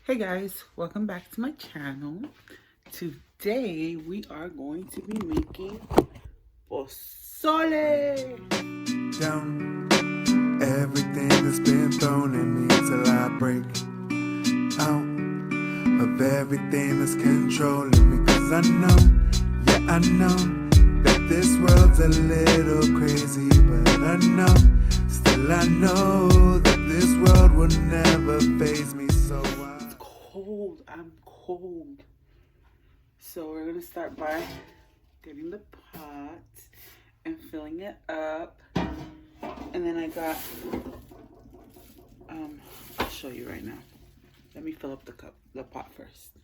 Hey guys, welcome back to my channel. Today we are going to be making pozole. Down everything that's been thrown at me till I break out of everything that's controlling me. Cause I know, yeah I know that this world's a little crazy, but I know, still I know that this world will never faze me. So It's cold, I'm cold. So we're gonna start by getting the pot and filling it up. And then I got, I'll show you right now. Let me fill up the pot first.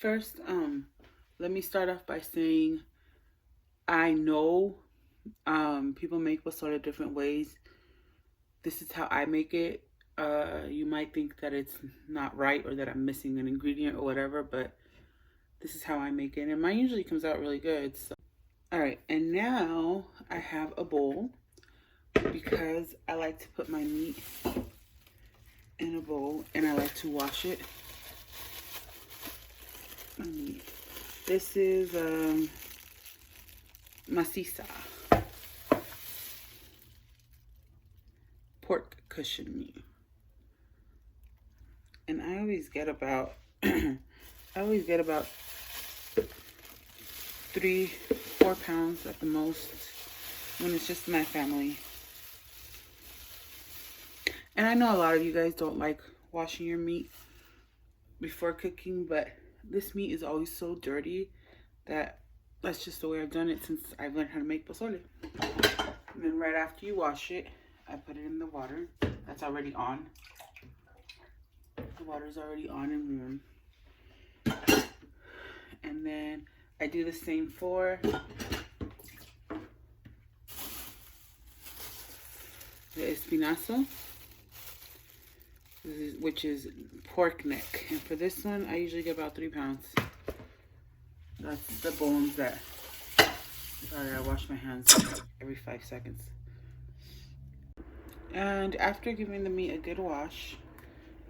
First, let me start off by saying, I know people make pozole different ways. This is how I make it. You might think that it's not right or that I'm missing an ingredient or whatever, but this is how I make it. And mine usually comes out really good. So. All right, and now I have a bowl because I like to put my meat in a bowl and I like to wash it. This is maciza pork cushion meat. And I always get about 3-4 pounds at the most when it's just my family. And I know a lot of you guys don't like washing your meat before cooking, but this meat is always so dirty that that's just the way I've done it since I've learned how to make pozole. And then right after you wash it, I put it in the water that's already on. The water's already on and warm. And then I do the same for the espinazo, which is pork neck. And for this one, I usually get about 3 pounds. That's the bones that, sorry, I wash my hands every 5 seconds. And after giving the meat a good wash,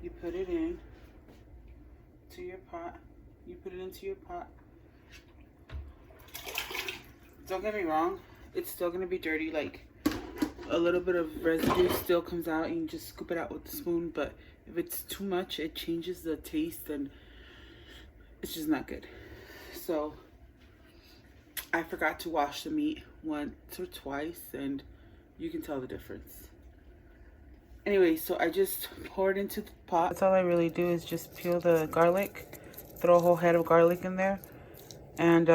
you put it in to your pot. You put it into your pot. Don't get me wrong, it's still gonna be dirty. Like a little bit of residue still comes out and you just scoop it out with the spoon, but if it's too much, it changes the taste and it's just not good. So I forgot to wash the meat once or twice and you can tell the difference. Anyway, so I just pour it into the pot. That's all I really do is just peel the garlic, throw a whole head of garlic in there, and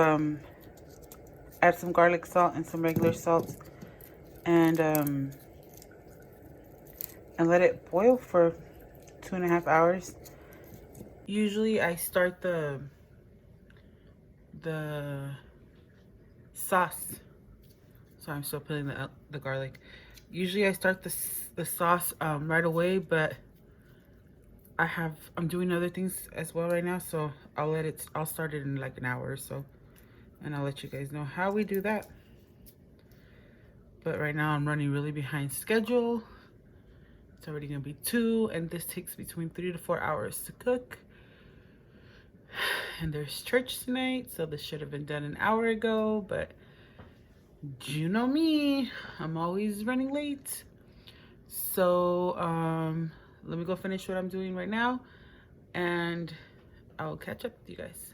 add some garlic salt and some regular salt, and let it boil for 2.5 hours. Usually I start the sauce. So I'm still peeling the garlic. Usually I start the sauce right away, but I'm doing other things as well right now, so I'll start it in like an hour or so, and I'll let you guys know how we do that. But right now I'm running really behind schedule. It's already gonna be 2, and this takes between 3 to 4 hours to cook. And there's church tonight, so this should have been done an hour ago, but you know me, I'm always running late. So let me go finish what I'm doing right now, and I'll catch up with you guys.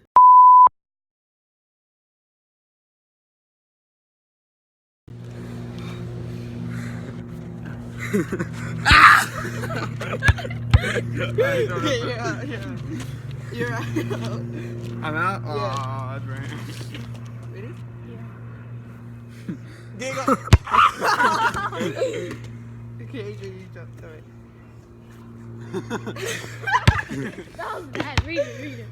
You're out. I'm out? Yeah. Oh, that's right. Ready? Yeah. Diego! Okay, Adrian, you jumped. Alright. That was bad. Read it, read it.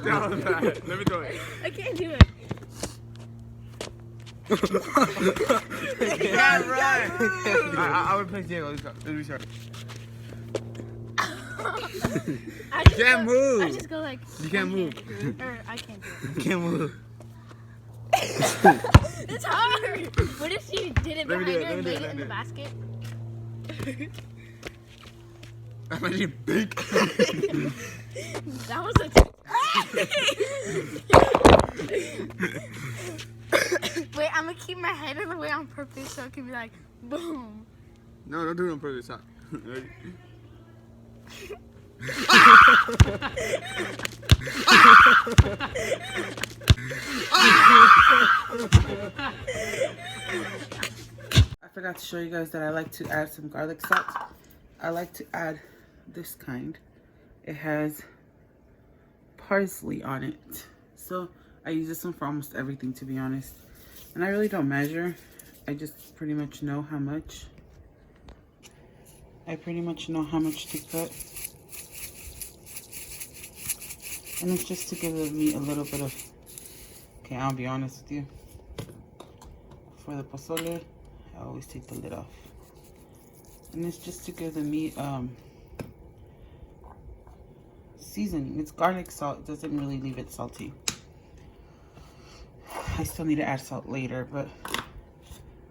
That was bad. Let me do it. I can't do it. Yeah, right. I would play Diego. Let's be sure. I can't move. I just go like. You can't move. Or I can't do You can't move. it. It's hard. What if she did it Let me behind do it, her and let me do laid it, it in the let basket? Imagine big. That was a. Wait, I'm gonna keep my head in the way on purpose so it can be like, boom. No, don't do it on purpose. Huh? Ready? I forgot to show you guys that I like to add some garlic salt. I like to add this kind. It has parsley on it. So I use this one for almost everything, to be honest. And I really don't measure. I just pretty much know how much. I pretty much know how much to put. And it's just to give the meat a little bit of, okay, I'll be honest with you. For the pozole, I always take the lid off. And it's just to give the meat seasoning. It's garlic salt. It doesn't really leave it salty. I still need to add salt later, but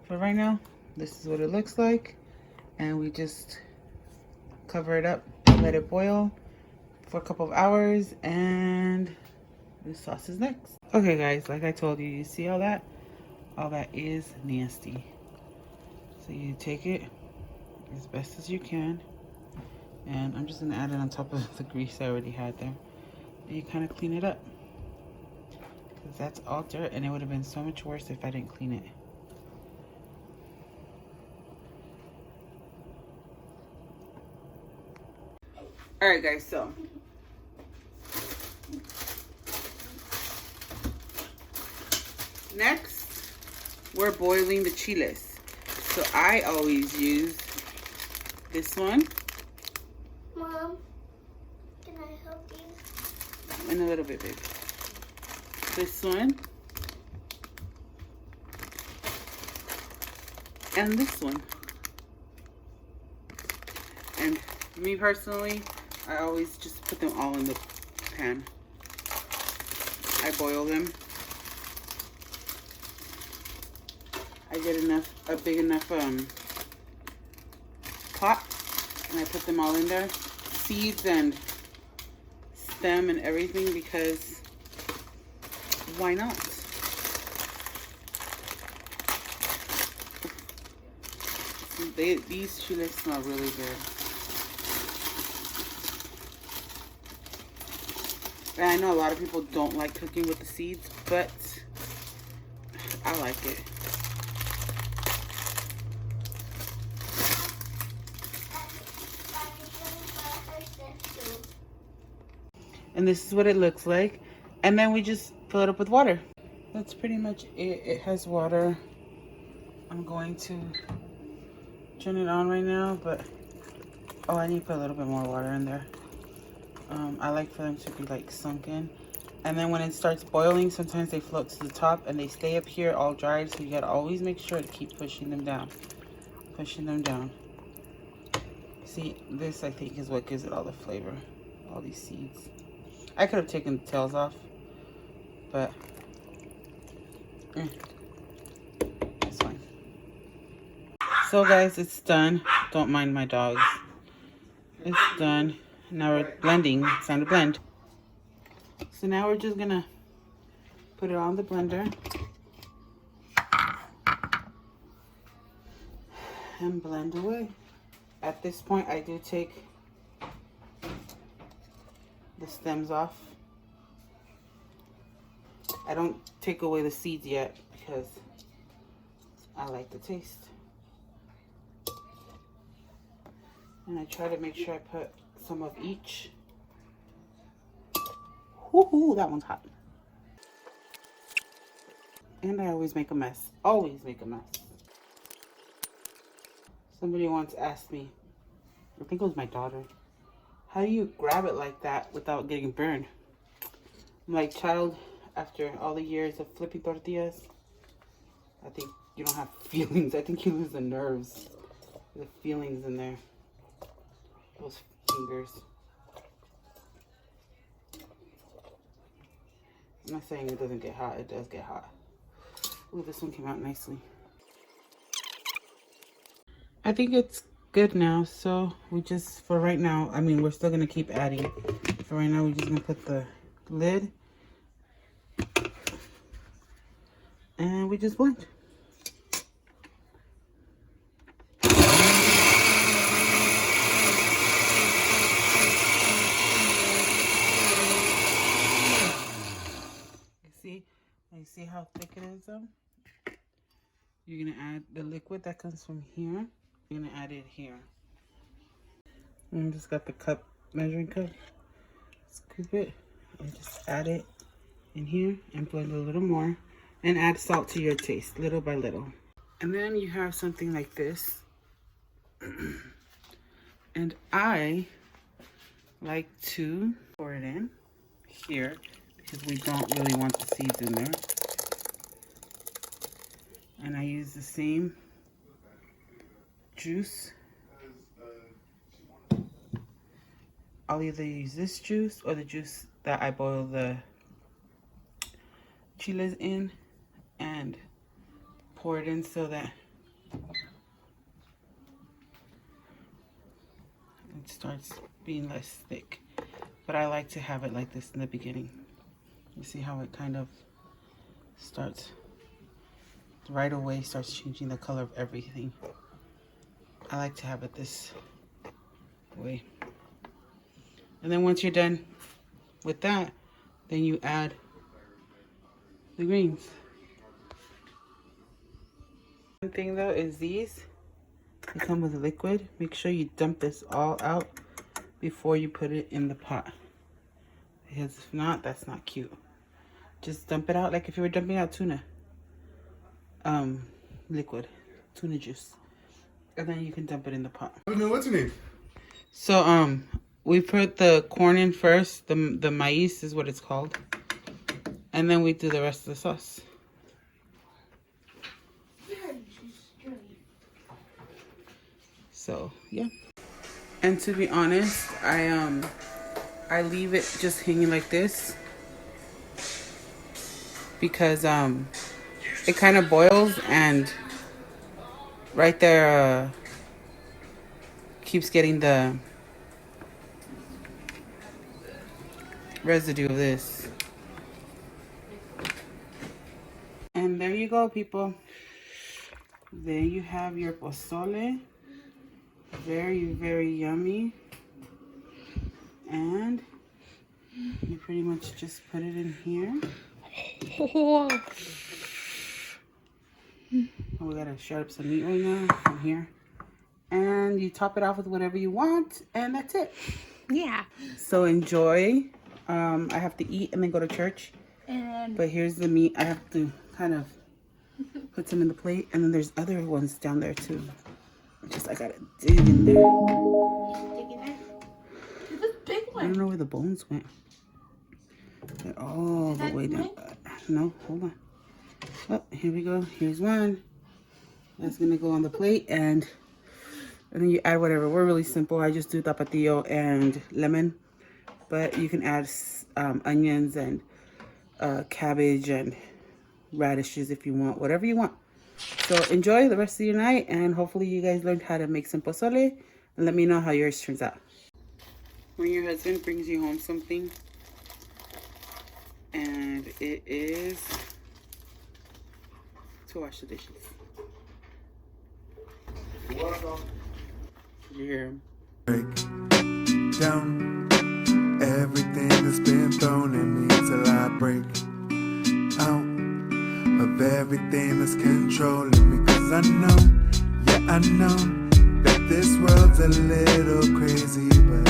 for right now, this is what it looks like. And we just cover it up, let it boil for a couple of hours, and the sauce is next. Okay guys, like I told you, you see all that? All that is nasty. So you take it as best as you can, and I'm just gonna add it on top of the grease I already had there. And you kind of clean it up, because that's all dirt, and it would have been so much worse if I didn't clean it. All right guys, so next we're boiling the chiles. So I always use this one. Mom, can I help you? In a little bit, baby. This one. And this one. And me personally, I always just put them all in the pan. I boil them. I get a big enough pot, and I put them all in there. Seeds and stem and everything, because why not? These chiles smell really good. And I know a lot of people don't like cooking with the seeds, but I like it. And this is what it looks like. And then we just fill it up with water. That's pretty much it. It has water. I'm going to turn it on right now, but oh, I need to put a little bit more water in there. I like for them to be like sunken. And then when it starts boiling, sometimes they float to the top and they stay up here all dried. So you gotta always make sure to keep pushing them down. Pushing them down. See, this I think is what gives it all the flavor. All these seeds. I could have taken the tails off, but it's fine. So guys, it's done. Don't mind my dogs. It's done. Now we're blending. It's time to blend. So now we're just gonna put it on the blender and blend away. At this point, I do take the stems off. I don't take away the seeds yet because I like the taste. And I try to make sure I put some of each. Woohoo, that one's hot. And I always make a mess. Always make a mess. Somebody once asked me, I think it was my daughter, how do you grab it like that without getting burned? I'm like, child, after all the years of flipping tortillas, I think you don't have feelings. I think you lose the nerves, the feelings in there. Those fingers. I'm not saying it doesn't get hot. It does get hot. Ooh, this one came out nicely. I think it's good now. So we just, for right now, I mean, we're still gonna keep adding. For right now, we're just gonna put the lid and we just blend. You see how thick it is though? You're gonna add the liquid that comes from here. You're gonna add it here. And just got the cup, measuring cup. Scoop it and just add it in here and blend a little more. And add salt to your taste, little by little. And then you have something like this. And I like to pour it in here because we don't really want the seeds in there. And I use the same juice. I'll either use this juice or the juice that I boil the chiles in and pour it in so that it starts being less thick. But I like to have it like this in the beginning. You see how it kind of starts right away, starts changing the color of everything. I like to have it this way. And then once you're done with that, then you add the greens. One thing though is these, they come with liquid. Make sure you dump this all out before you put it in the pot. Because if not, that's not cute. Just dump it out like if you were dumping out tuna. Liquid, tuna juice. And then you can dump it in the pot. What's your name? So, we put the corn in first. The maíz is what it's called. And then we do the rest of the sauce. So, yeah. And to be honest, I leave it just hanging like this because it kind of boils and right there keeps getting the residue of this. And there you go, people. There you have your pozole. Very, very yummy. And you pretty much just put it in here. Oh, we gotta shred up some meat right now from here. And you top it off with whatever you want, and that's it. Yeah. So enjoy. I have to eat and then go to church. But here's the meat. I have to kind of put some in the plate, and then there's other ones down there too. Just I gotta dig in there. Dig in there? This big one. I don't know where the bones went. They're all the way down. No, hold on. Oh, here we go. Here's one. That's gonna go on the plate, and then you add whatever. We're really simple. I just do tapatio and lemon, but you can add onions and cabbage and radishes if you want, whatever you want. So enjoy the rest of your night, and hopefully you guys learned how to make some pozole, and let me know how yours turns out. When your husband brings you home something, and it is to wash the dishes. You're welcome. You hear him? Break down everything that's been thrown at me till I break out of everything that's controlling me. Cause I know, yeah I know that this world's a little crazy, but